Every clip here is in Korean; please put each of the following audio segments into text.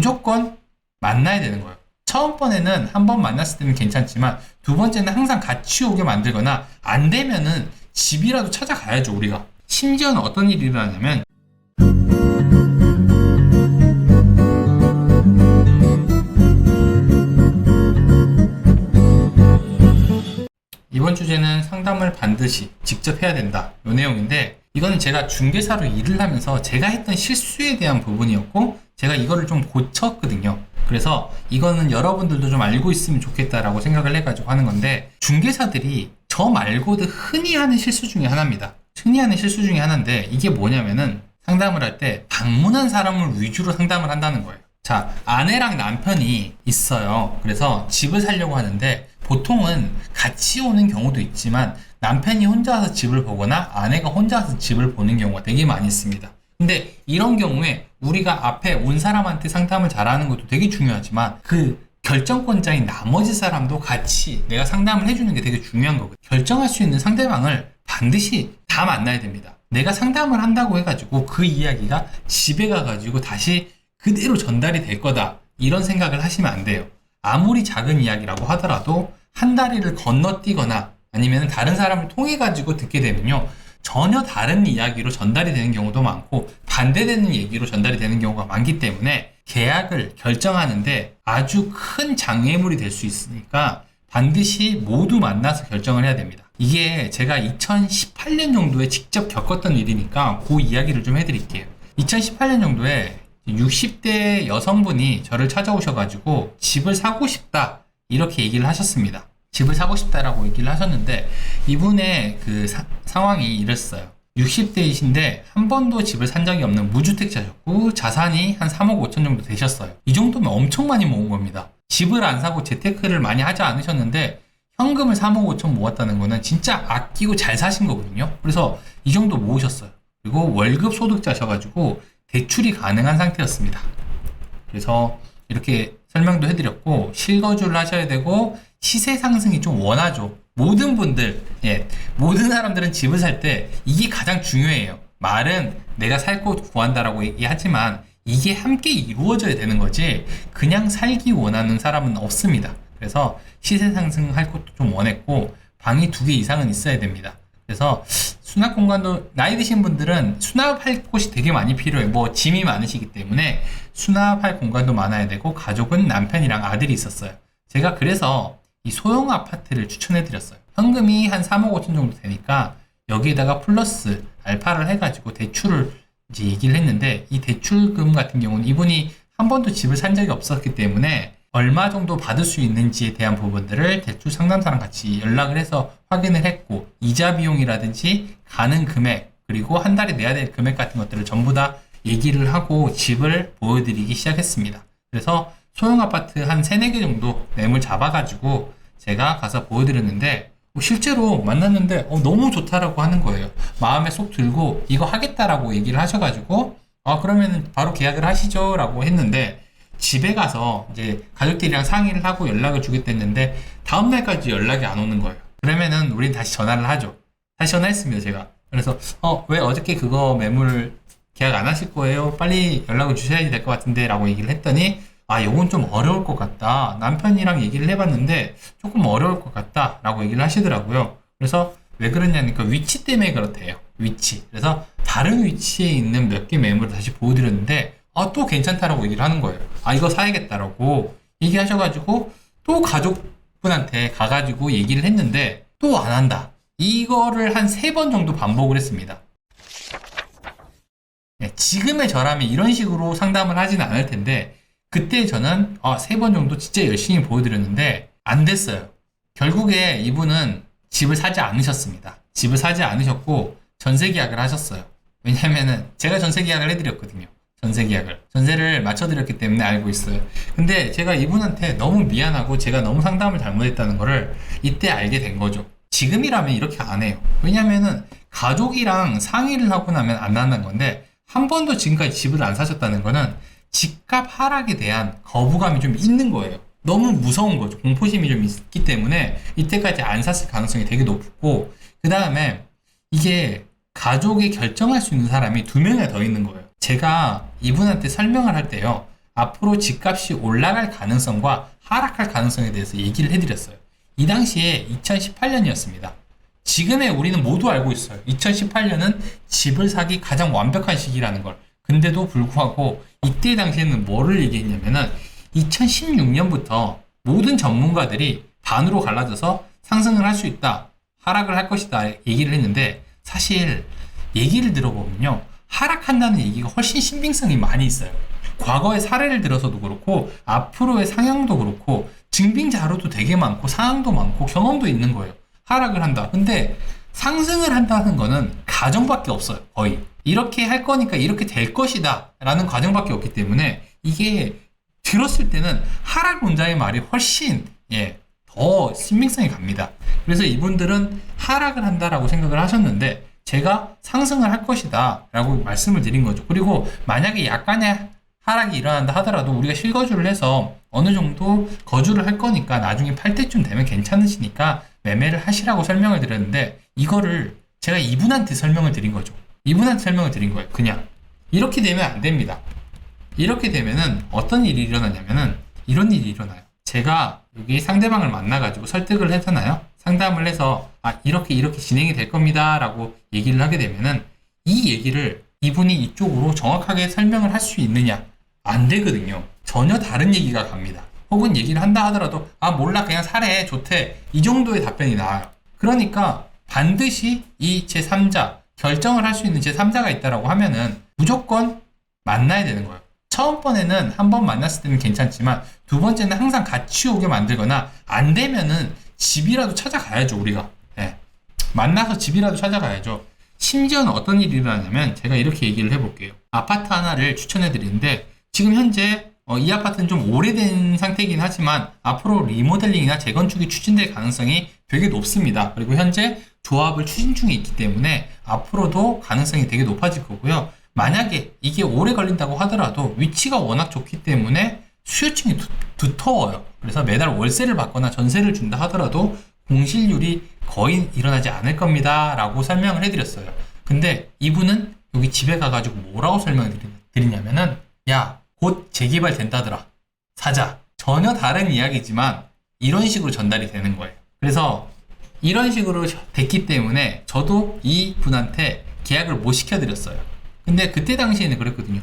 무조건 만나야 되는 거예요. 처음 번에는 한 번 만났을 때는 괜찮지만 두 번째는 항상 같이 오게 만들거나 안 되면은 집이라도 찾아가야죠, 우리가. 심지어는 어떤 일이 일어나냐면 이번 주제는 상담을 반드시 직접 해야 된다, 이 내용인데, 이거는 제가 중개사로 일을 하면서 제가 했던 실수에 대한 부분이었고 제가 이거를 좀 고쳤거든요. 그래서 이거는 여러분들도 좀 알고 있으면 좋겠다라고 생각을 해가지고 하는 건데, 중개사들이 저 말고도 흔히 하는 실수 중에 하나입니다. 흔히 하는 실수 중에 하나인데, 이게 뭐냐면은 상담을 할 때 방문한 사람을 위주로 상담을 한다는 거예요. 자, 아내랑 남편이 있어요. 그래서 집을 사려고 하는데 보통은 같이 오는 경우도 있지만 남편이 혼자 와서 집을 보거나 아내가 혼자 와서 집을 보는 경우가 되게 많이 있습니다. 근데 이런 경우에 우리가 앞에 온 사람한테 상담을 잘하는 것도 되게 중요하지만 그 결정권자인 나머지 사람도 같이 내가 상담을 해주는 게 되게 중요한 거거든요. 결정할 수 있는 상대방을 반드시 다 만나야 됩니다. 내가 상담을 한다고 해가지고 그 이야기가 집에 가가지고 다시 그대로 전달이 될 거다, 이런 생각을 하시면 안 돼요. 아무리 작은 이야기라고 하더라도 한 다리를 건너뛰거나 아니면 다른 사람을 통해 가지고 듣게 되면요, 전혀 다른 이야기로 전달이 되는 경우도 많고 반대되는 얘기로 전달이 되는 경우가 많기 때문에 계약을 결정하는데 아주 큰 장애물이 될 수 있으니까 반드시 모두 만나서 결정을 해야 됩니다. 이게 제가 2018년 정도에 직접 겪었던 일이니까 그 이야기를 좀 해드릴게요. 2018년 정도에 60대 여성분이 저를 찾아오셔가지고 집을 사고 싶다, 이렇게 얘기를 하셨습니다. 집을 사고 싶다라고 얘기를 하셨는데 이분의 그 상황이 이랬어요. 60대이신데 한 번도 집을 산 적이 없는 무주택자셨고 자산이 한 3억 5천 정도 되셨어요. 이 정도면 엄청 많이 모은 겁니다. 집을 안 사고 재테크를 많이 하지 않으셨는데 현금을 3억 5천 모았다는 거는 진짜 아끼고 잘 사신 거거든요. 그래서 이 정도 모으셨어요. 그리고 월급 소득자셔가지고 대출이 가능한 상태였습니다. 그래서 이렇게 설명도 해드렸고 실거주를 하셔야 되고 시세 상승이 좀 원하죠. 모든 분들, 모든 사람들은 집을 살 때 이게 가장 중요해요. 말은 내가 살 곳 구한다라고 얘기하지만 이게 함께 이루어져야 되는 거지 그냥 살기 원하는 사람은 없습니다. 그래서 시세 상승할 것도 좀 원했고 방이 2개 이상은 있어야 됩니다. 그래서 수납 공간도, 나이 드신 분들은 수납할 곳이 되게 많이 필요해요. 뭐 짐이 많으시기 때문에 수납할 공간도 많아야 되고, 가족은 남편이랑 아들이 있었어요. 제가 그래서 이 소형 아파트를 추천해 드렸어요. 현금이 한 3억 5천 정도 되니까 여기에다가 플러스 알파를 해가지고 대출을 이제 얘기를 했는데, 이 대출금 같은 경우는 이분이 한 번도 집을 산 적이 없었기 때문에 얼마 정도 받을 수 있는지에 대한 부분들을 대출 상담사랑 같이 연락을 해서 확인을 했고, 이자 비용이라든지 가능 금액, 그리고 한 달에 내야 될 금액 같은 것들을 전부 다 얘기를 하고 집을 보여드리기 시작했습니다. 그래서 소형 아파트 한 3, 4개 정도 매물 잡아가지고 제가 가서 보여드렸는데 실제로 만났는데 너무 좋다라고 하는 거예요. 마음에 쏙 들고 이거 하겠다라고 얘기를 하셔가지고 그러면 바로 계약을 하시죠 라고 했는데, 집에 가서 이제 가족들이랑 상의를 하고 연락을 주겠댔는데 다음날까지 연락이 안 오는 거예요. 그러면은 우린 다시 전화를 하죠. 다시 전화했습니다, 제가. 그래서 왜 어저께 그거 매물 계약 안 하실 거예요? 빨리 연락을 주셔야 될 것 같은데 라고 얘기를 했더니 요건 좀 어려울 것 같다. 남편이랑 얘기를 해봤는데 조금 어려울 것 같다 라고 얘기를 하시더라고요. 그래서 왜 그러냐니까 위치 때문에 그렇대요. 위치. 그래서 다른 위치에 있는 몇 개 매물을 다시 보여드렸는데 또 괜찮다라고 얘기를 하는 거예요. 이거 사야겠다라고 얘기하셔가지고 또 가족분한테 가가지고 얘기를 했는데 또 안 한다. 이거를 한 3번 정도 반복을 했습니다. 지금의 저라면 이런 식으로 상담을 하진 않을 텐데 그때 저는 3번 정도 진짜 열심히 보여드렸는데 안 됐어요. 결국에 이분은 집을 사지 않으셨습니다. 집을 사지 않으셨고 전세 계약을 하셨어요. 왜냐면은 제가 전세 계약을 해드렸거든요. 전세를 맞춰드렸기 때문에 알고 있어요. 근데 제가 이분한테 너무 미안하고 제가 너무 상담을 잘못했다는 거를 이때 알게 된 거죠. 지금이라면 이렇게 안 해요. 왜냐면은 가족이랑 상의를 하고 나면 안 한다는 건데 한 번도 지금까지 집을 안 사셨다는 거는 집값 하락에 대한 거부감이 좀 있는 거예요. 너무 무서운 거죠. 공포심이 좀 있기 때문에 이때까지 안 샀을 가능성이 되게 높고, 그 다음에 이게 가족이 결정할 수 있는 사람이 2명이나 더 있는 거예요. 제가 이분한테 설명을 할 때요, 앞으로 집값이 올라갈 가능성과 하락할 가능성에 대해서 얘기를 해드렸어요. 이 당시에 2018년이었습니다. 지금의 우리는 모두 알고 있어요. 2018년은 집을 사기 가장 완벽한 시기라는 걸. 근데도 불구하고 이때 당시에는 뭐를 얘기했냐면은 2016년부터 모든 전문가들이 반으로 갈라져서 상승을 할 수 있다, 하락을 할 것이다 얘기를 했는데, 사실 얘기를 들어보면요, 하락한다는 얘기가 훨씬 신빙성이 많이 있어요. 과거의 사례를 들어서도 그렇고 앞으로의 상향도 그렇고 증빙 자료도 되게 많고 상황도 많고 경험도 있는 거예요. 하락을 한다. 근데 상승을 한다는 거는 가정밖에 없어요. 거의. 이렇게 할 거니까 이렇게 될 것이다 라는 과정밖에 없기 때문에 이게 들었을 때는 하락론자의 말이 훨씬 더 신빙성이 갑니다. 그래서 이분들은 하락을 한다라고 생각을 하셨는데 제가 상승을 할 것이다 라고 말씀을 드린 거죠. 그리고 만약에 약간의 하락이 일어난다 하더라도 우리가 실거주를 해서 어느 정도 거주를 할 거니까 나중에 팔 때쯤 되면 괜찮으시니까 매매를 하시라고 설명을 드렸는데, 이거를 제가 이분한테 설명을 드린 거죠. 이분한테 설명을 드린 거예요. 그냥 이렇게 되면 안 됩니다. 이렇게 되면은 어떤 일이 일어나냐면은 이런 일이 일어나요. 제가 여기 상대방을 만나가지고 설득을 하잖아요. 상담을 해서 이렇게 진행이 될 겁니다 라고 얘기를 하게 되면은 이 얘기를 이분이 이쪽으로 정확하게 설명을 할 수 있느냐? 안 되거든요. 전혀 다른 얘기가 갑니다. 혹은 얘기를 한다 하더라도 몰라 그냥 사래 좋대, 이 정도의 답변이 나와요. 그러니까 반드시 이 제3자, 결정을 할 수 있는 제3자가 있다라고 하면은 무조건 만나야 되는 거예요. 처음 번에는 한 번 만났을 때는 괜찮지만 두 번째는 항상 같이 오게 만들거나, 안 되면은 집이라도 찾아가야죠. 우리가 만나서 집이라도 찾아가야죠. 심지어는 어떤 일이 일어나냐면 제가 이렇게 얘기를 해볼게요. 아파트 하나를 추천해 드리는데 지금 현재 이 아파트는 좀 오래된 상태이긴 하지만 앞으로 리모델링이나 재건축이 추진될 가능성이 되게 높습니다. 그리고 현재 조합을 추진 중에 있기 때문에 앞으로도 가능성이 되게 높아질 거고요. 만약에 이게 오래 걸린다고 하더라도 위치가 워낙 좋기 때문에 수요층이 두터워요. 그래서 매달 월세를 받거나 전세를 준다 하더라도 공실률이 거의 일어나지 않을 겁니다 라고 설명을 해드렸어요. 근데 이분은 여기 집에 가가지고 뭐라고 설명을 드리냐면은 곧 재개발 된다더라, 사자. 전혀 다른 이야기지만 이런 식으로 전달이 되는 거예요. 그래서 이런 식으로 됐기 때문에 저도 이 분한테 계약을 못 시켜드렸어요. 근데 그때 당시에는 그랬거든요.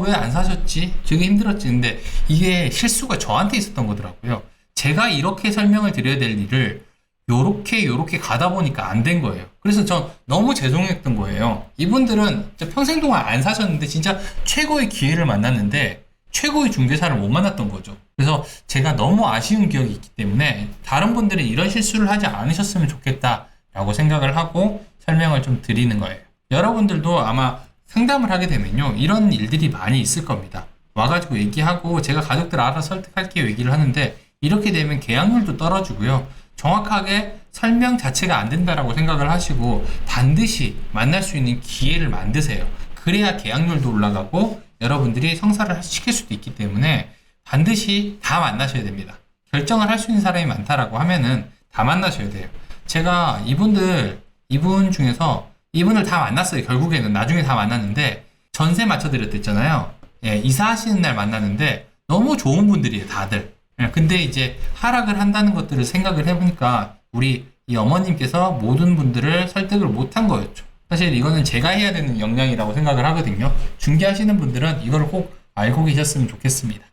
왜 안 사셨지? 되게 힘들었지. 근데 이게 실수가 저한테 있었던 거더라고요. 제가 이렇게 설명을 드려야 될 일을 요렇게 가다 보니까 안 된 거예요. 그래서 전 너무 죄송했던 거예요. 이분들은 평생 동안 안 사셨는데 진짜 최고의 기회를 만났는데 최고의 중개사를 못 만났던 거죠. 그래서 제가 너무 아쉬운 기억이 있기 때문에 다른 분들은 이런 실수를 하지 않으셨으면 좋겠다라고 생각을 하고 설명을 좀 드리는 거예요. 여러분들도 아마 상담을 하게 되면요, 이런 일들이 많이 있을 겁니다. 와가지고 얘기하고 제가 가족들 알아서 설득할게요 얘기를 하는데, 이렇게 되면 계약률도 떨어지고요. 정확하게 설명 자체가 안 된다라고 생각을 하시고 반드시 만날 수 있는 기회를 만드세요. 그래야 계약률도 올라가고 여러분들이 성사를 시킬 수도 있기 때문에 반드시 다 만나셔야 됩니다. 결정을 할 수 있는 사람이 많다라고 하면은 다 만나셔야 돼요. 제가 이분 중에서 이분을 다 만났어요. 결국에는 나중에 다 만났는데 전세 맞춰드렸댔잖아요. 이사하시는 날 만났는데 너무 좋은 분들이에요, 다들. 근데 이제 하락을 한다는 것들을 생각을 해보니까 우리 이 어머님께서 모든 분들을 설득을 못한 거였죠. 사실 이거는 제가 해야 되는 역량이라고 생각을 하거든요. 중개하시는 분들은 이걸 꼭 알고 계셨으면 좋겠습니다.